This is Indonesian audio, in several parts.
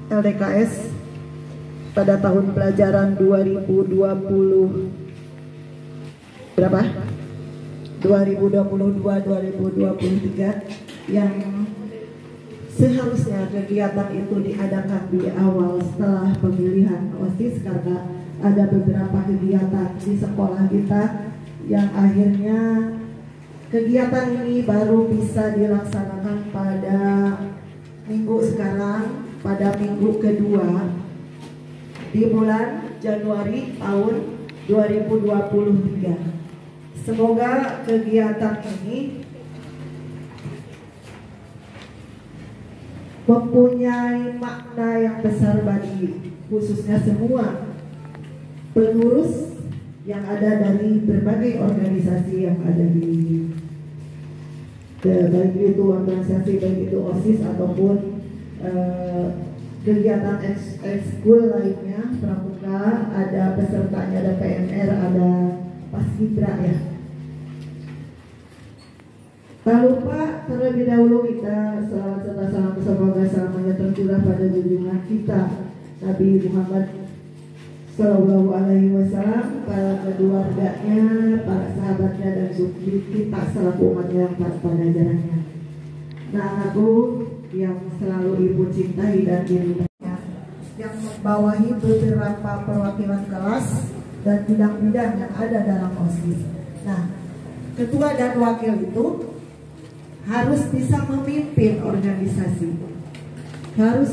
LDKS pada tahun pelajaran 2020 berapa? 2022-2023 yang seharusnya kegiatan itu diadakan di awal setelah pemilihan OSIS, karena ada beberapa kegiatan di sekolah kita yang akhirnya kegiatan ini baru bisa dilaksanakan pada minggu sekarang, pada minggu kedua di bulan Januari tahun 2023. Semoga kegiatan ini mempunyai makna yang besar bagi khususnya semua pengurus yang ada dari berbagai organisasi yang ada di baik itu organisasi, baik itu OSIS ataupun kegiatan ekskul lainnya, pramuka, ada pesertanya, ada PNR, ada Paskibra ya. Tak lupa terlebih dahulu kita selawat serta salam semoga selamanya tercurah pada junjungan kita Nabi Muhammad Sallallahu Alaihi Wasallam, para keluarganya, para sahabatnya, dan kita selaku umatnya yang taat pada ajarannya. Nah, anakku yang selalu ibu cintai dan diridhoinya, yang membawahi beberapa perwakilan kelas dan bidang-bidang yang ada dalam OSIS. Nah, ketua dan wakil itu harus bisa memimpin organisasi, harus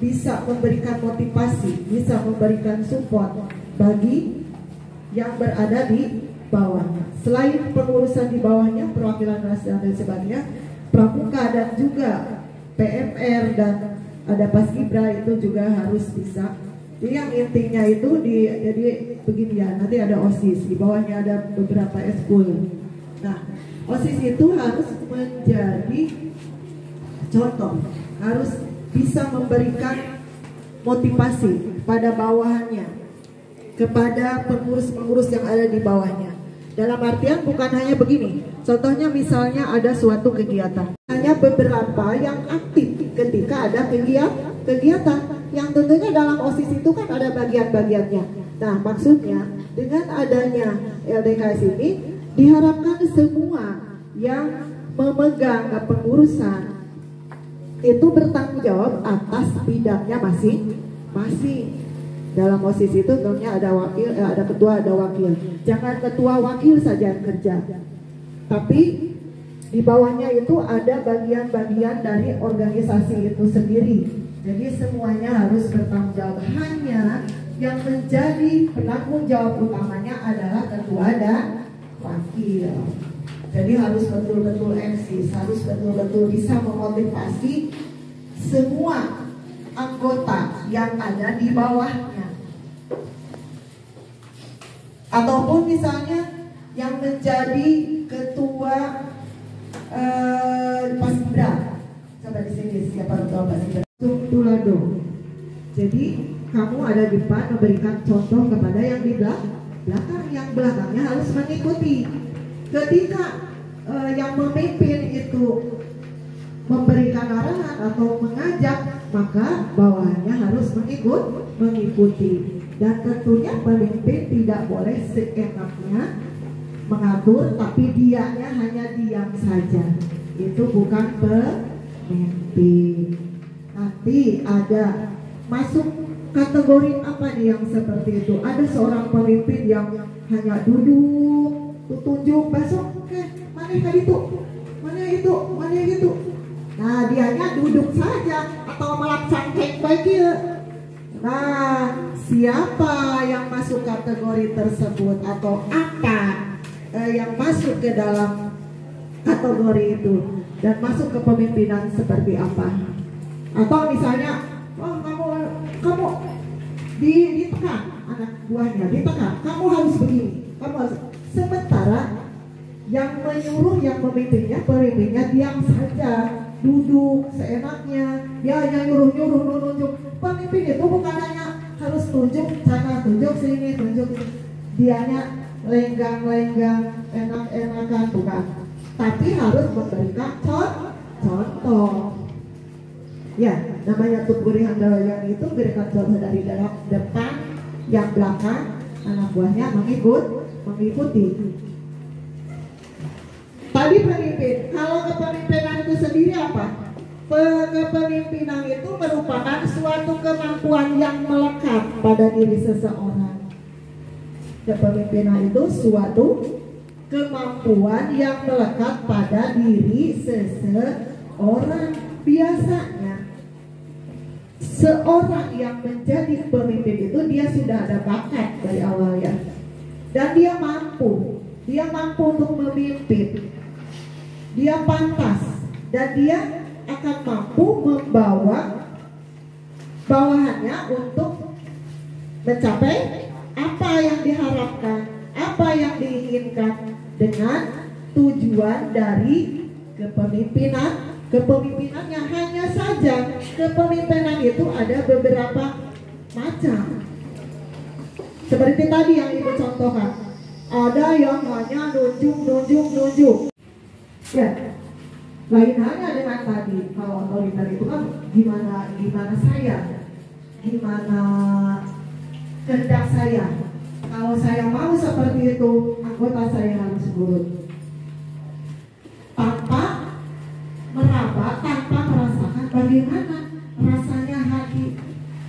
bisa memberikan motivasi, bisa memberikan support bagi yang berada di bawahnya. Selain pengurusan di bawahnya, perwakilan kelas dan sebagainya, pramuka dan juga PMR dan ada Paskibra itu juga harus bisa. Jadi yang intinya itu jadi begini ya, nanti ada OSIS, di bawahnya ada beberapa eskul. Nah, OSIS itu harus menjadi contoh, harus bisa memberikan motivasi pada bawahannya, kepada pengurus-pengurus yang ada di bawahnya. Dalam artian bukan hanya begini, contohnya misalnya ada suatu kegiatan, hanya beberapa yang aktif ketika ada kegiatan yang tentunya dalam OSIS itu kan ada bagian-bagiannya. Nah, maksudnya dengan adanya LDKS ini diharapkan semua yang memegang pengurusan itu bertanggung jawab atas bidangnya masing-masing. Dalam OSIS itu tentunya ada wakil, ada ketua, ada wakil. Jangan ketua wakil saja yang kerja, tapi di bawahnya itu ada bagian-bagian dari organisasi itu sendiri. Jadi semuanya harus bertanggung jawab. Hanya yang menjadi penanggung jawab utamanya adalah ketua dan wakil. Jadi harus betul-betul eksis, harus betul-betul bisa memotivasi semua anggota yang ada di bawahnya. Ataupun misalnya yang menjadi ketua Paskibra. Coba di sini siapa ketua Paskibra? Tulado. Jadi kamu ada di depan memberikan contoh kepada yang di belakang, yang belakangnya harus mengikuti. Ketika yang memimpin itu memberikan arahan atau mengajak, maka bawahannya harus mengikuti. Dan tentunya pemimpin tidak boleh seenaknya mengatur, tapi dianya hanya diam saja. Itu bukan pemimpin. Nanti ada masuk kategori apa nih yang seperti itu? Ada seorang pemimpin yang hanya duduk, tunjuk besok, mana itu, mana itu. Nah, dianya duduk saja atau melaksanakan baik. Nah, siapa yang masuk kategori tersebut atau apa yang masuk ke dalam kategori itu dan masuk ke pemimpinan seperti apa? Atau misalnya, oh kamu ditekan, anak buahnya ditekan, kamu harus begini, kamu harus. Sementara yang menyuruh, yang memimpinnya, pemimpinnya diam saja, duduk seenaknya, dia hanya nyuruh nunjuk. Pemimpin itu bukan hanya harus tunjuk sana, tunjuk sini, tunjuk ini. Dianya lenggang, enak-enakan, bukan. Tapi harus memberikan contoh. Ya, namanya tukuri handal yang itu berikan contoh dari dalam depan, yang belakang, anak buahnya mengikuti. Tadi pemimpin, kalau kepemimpinan itu sendiri apa? Kepemimpinan itu merupakan suatu kemampuan yang melekat pada diri seseorang. Kepemimpinan itu suatu kemampuan yang melekat pada diri seseorang. Biasanya seorang yang menjadi pemimpin itu dia sudah ada bakat dari awalnya, dan dia mampu untuk memimpin, dia pantas, dan dia akan mampu membawa bawahannya untuk mencapai apa yang diharapkan, apa yang diinginkan, dengan tujuan dari kepemimpinan. Kepemimpinannya hanya saja kepemimpinan itu ada beberapa macam. Seperti tadi yang Ibu contohkan, ada yang hanya nunjuk. Ya, lain halnya dengan tadi. Kalau otoriter itu kan gimana saya, gimana kehendak saya. Kalau saya mau seperti itu, anggota saya harus nurut. Tanpa meraba, tanpa merasakan bagaimana rasanya hati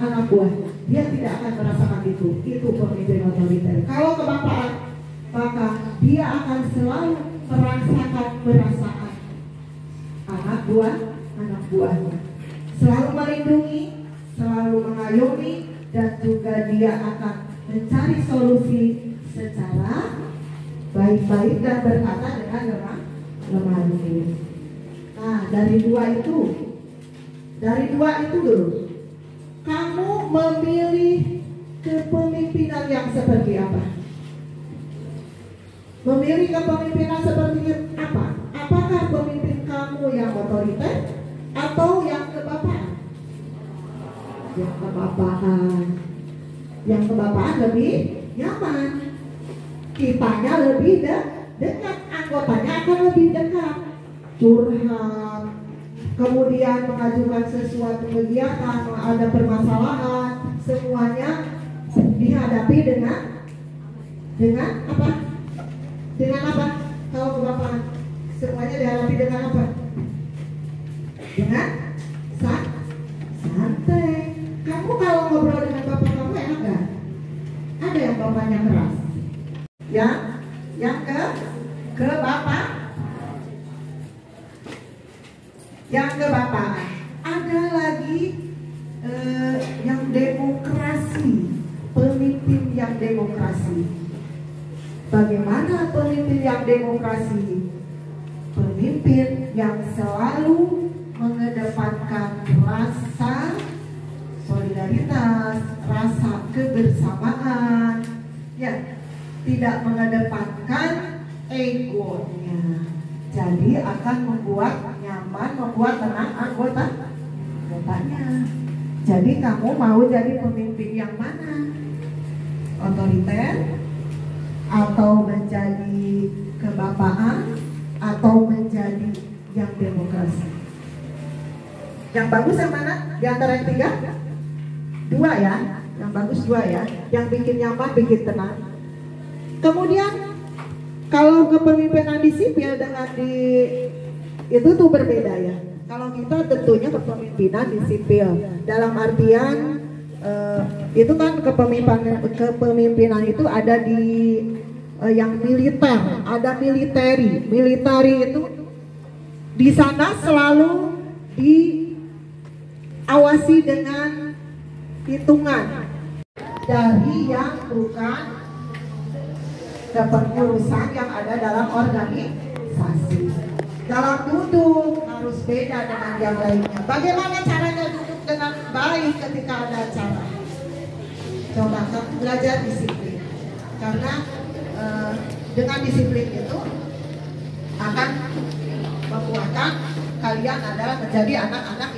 anak buahnya, dia tidak akan merasakan itu. Itu pemimpin otoriter. Kalau kebapaan, maka dia akan selalu merasakan perasaan anak buahnya, selalu melindungi, selalu mengayomi, dan juga dia akan mencari solusi secara baik-baik dan berkata dengan lemah lembut. Nah, dari dua itu dulu, kamu memilih kepemimpinan yang seperti apa? Memilih kepemimpinan seperti apa? Apakah pemimpin kamu yang otoriter atau yang kebapaan? Yang kebapaan lebih nyaman, kitanya lebih dekat, anggotanya akan lebih dekat, curhat, kemudian mengajukan sesuatu kegiatan, ada permasalahan, semuanya dihadapi dengan apa? Dengan apa? Kalau kebapaan, semuanya dihadapi dengan apa? Dengan santai. Kamu kalau ngobrol dengan bapak kamu enak gak? Ada yang bapaknya keras, yang ke bapak, yang ke bapak. Ada lagi yang demokrasi, pemimpin yang demokrasi. Bagaimana pemimpin yang demokrasi? Pemimpin yang selalu mengedepankan rasa solidaritas, rasa kebersamaan, ya, tidak mengedepankan egonya. Jadi akan membuat nyaman, membuat tenang anggotanya. Jadi kamu mau jadi pemimpin yang mana? Otoriter, atau menjadi kebapaan, atau menjadi yang demokrasi? Yang bagus yang mana? Di antara yang tiga? Dua ya, yang bagus dua ya, yang bikin nyaman, bikin tenang. Kemudian kalau kepemimpinan di sipil dengan di itu tuh berbeda ya. Kalau kita tentunya kepemimpinan di sipil dalam artian itu kan kepemimpinan itu ada di yang militer, ada militeri. Militeri itu di sana selalu diawasi dengan hitungan dari yang bukan kepengurusan yang ada dalam organisasi. Dalam duduk harus beda dengan yang lainnya. Bagaimana caranya duduk dengan baik ketika ada acara? Coba kamu belajar disiplin, karena dengan disiplin itu akan membuatkan kalian adalah menjadi anak-anak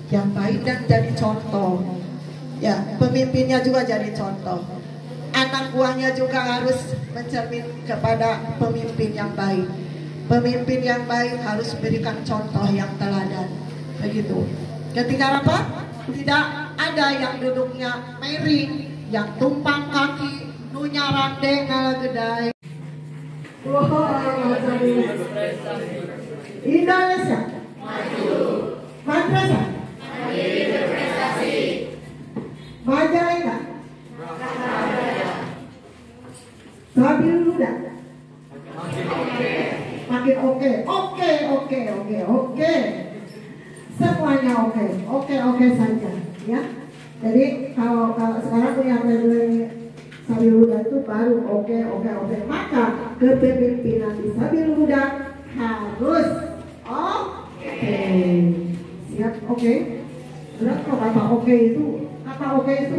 yang baik dan jadi contoh. Ya, pemimpinnya juga jadi contoh. Anak buahnya juga harus mencermin kepada pemimpin yang baik. Pemimpin yang baik harus berikan contoh yang teladan. begitu. Ketika apa? Tidak ada yang duduknya miring, yang tumpang kaki, nu nyarande ngalagedai. Indonesia maju, madrasah berprestasi, Majalengka Sabil Huda makin oke, semuanya oke saja ya. Jadi kalau sekarang punya label Sabil Huda itu baru oke. Maka kepemimpinan di Sabil Huda harus oke. Siap oke. Berat kok kata oke itu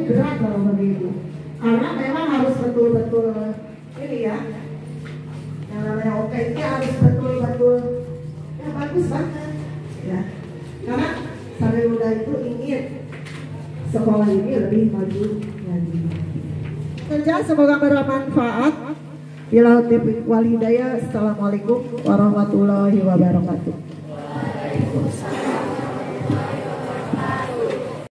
berat kalau begitu. Karena memang harus betul-betul ini ya. Yang namanya oke itu harus betul-betul ya bagus banget ya. Karena Sabil Huda itu ingin sekolah ini lebih maju lagi. Kerja semoga bermanfaat. Bila taufiq wal hidayah. Assalamualaikum warahmatullahi wabarakatuh.